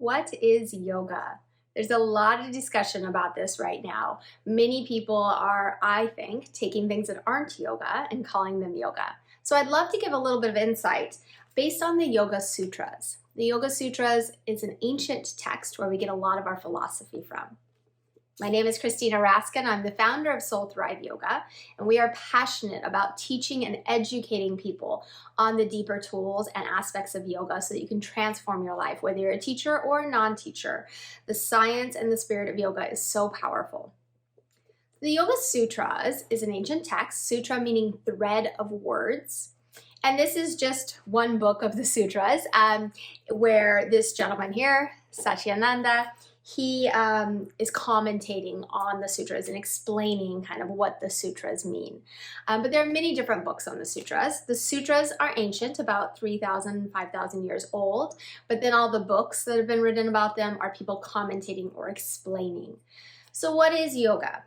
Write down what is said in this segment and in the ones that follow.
What is yoga? There's a lot of discussion about this right now. Many people are, I think, taking things that aren't yoga and calling them yoga. So I'd love to give a little bit of insight based on the Yoga Sutras. The Yoga Sutras is an ancient text where we get a lot of our philosophy from. My name is Christina Raskin. I'm the founder of Soul Thrive Yoga, and we are passionate about teaching and educating people on the deeper tools and aspects of yoga so that you can transform your life, whether you're a teacher or a non-teacher. The science and the spirit of yoga is so powerful. The Yoga Sutras is an ancient text, sutra meaning thread of words. And this is just one book of the sutras where this gentleman here, Satyananda, he is commentating on the sutras and explaining kind of what the sutras mean. But there are many different books on the sutras. The sutras are ancient, about 3,000, 5,000 years old, but then all the books that have been written about them are people commentating or explaining. So what is yoga?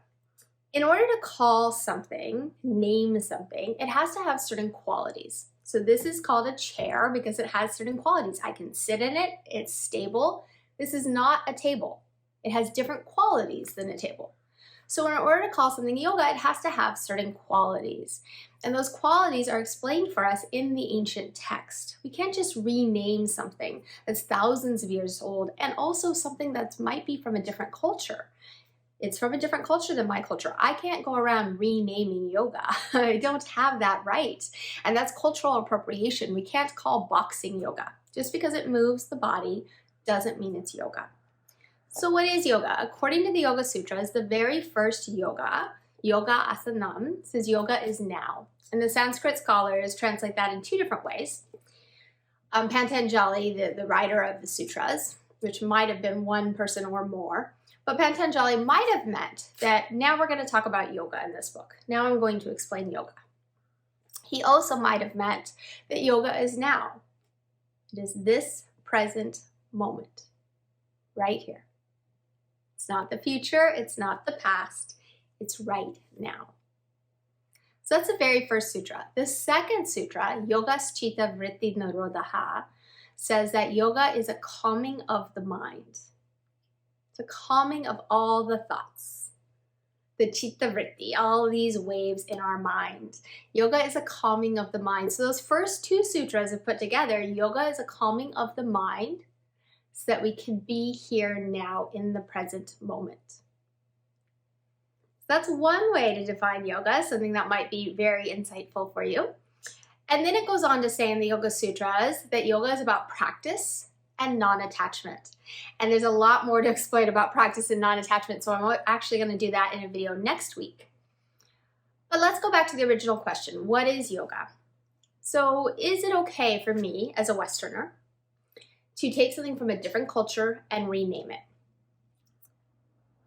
In order to call something, name something, it has to have certain qualities. So this is called a chair because it has certain qualities. I can sit in it, it's stable. This is not a table. It has different qualities than a table. So in order to call something yoga, it has to have certain qualities. And those qualities are explained for us in the ancient text. We can't just rename something that's thousands of years old and also something that might be from a different culture. It's from a different culture than my culture. I can't go around renaming yoga. I don't have that right. And that's cultural appropriation. We can't call boxing yoga. Just because it moves the body doesn't mean it's yoga. So what is yoga? According to the Yoga Sutras, the very first yoga, yoga asanam, says yoga is now. And the Sanskrit scholars translate that in two different ways. Patanjali, the writer of the sutras, which might have been one person or more, but Patanjali might have meant that now we're going to talk about yoga in this book. Now I'm going to explain yoga. He also might have meant that yoga is now. It is this present moment, right here. It's not the future, it's not the past, it's right now. So that's the very first sutra. The second sutra, Yogas Chitta Vritti Nirodha, says that yoga is a calming of the mind. It's a calming of all the thoughts. The chitta vritti, all these waves in our mind. Yoga is a calming of the mind. So those first two sutras are put together. Yoga is a calming of the mind so that we can be here now in the present moment. So that's one way to define yoga, something that might be very insightful for you. And then it goes on to say in the Yoga Sutras that yoga is about practice and non-attachment. And there's a lot more to explain about practice and non-attachment, so I'm actually going to do that in a video next week. But let's go back to the original question. What is yoga? So is it okay for me as a Westerner to take something from a different culture and rename it?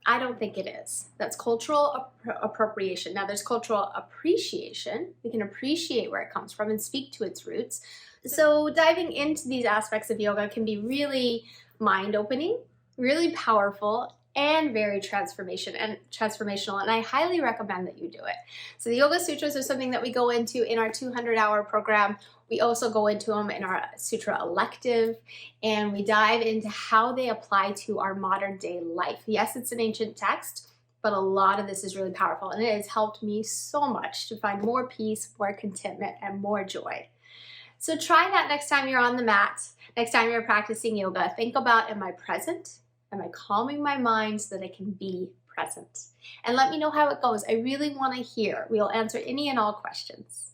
I don't think it is. That's cultural appropriation. Now there's cultural appreciation. We can appreciate where it comes from and speak to its roots. So diving into these aspects of yoga can be really mind-opening, really powerful, and very transformational, and I highly recommend that you do it. So the Yoga Sutras are something that we go into in our 200-hour program. We also go into them in our Sutra elective, and we dive into how they apply to our modern day life. Yes, it's an ancient text, but a lot of this is really powerful, and it has helped me so much to find more peace, more contentment, and more joy. So try that next time you're on the mat, next time you're practicing yoga. Think about, am I present? Am I calming my mind so that I can be present? And let me know how it goes. I really want to hear. We'll answer any and all questions.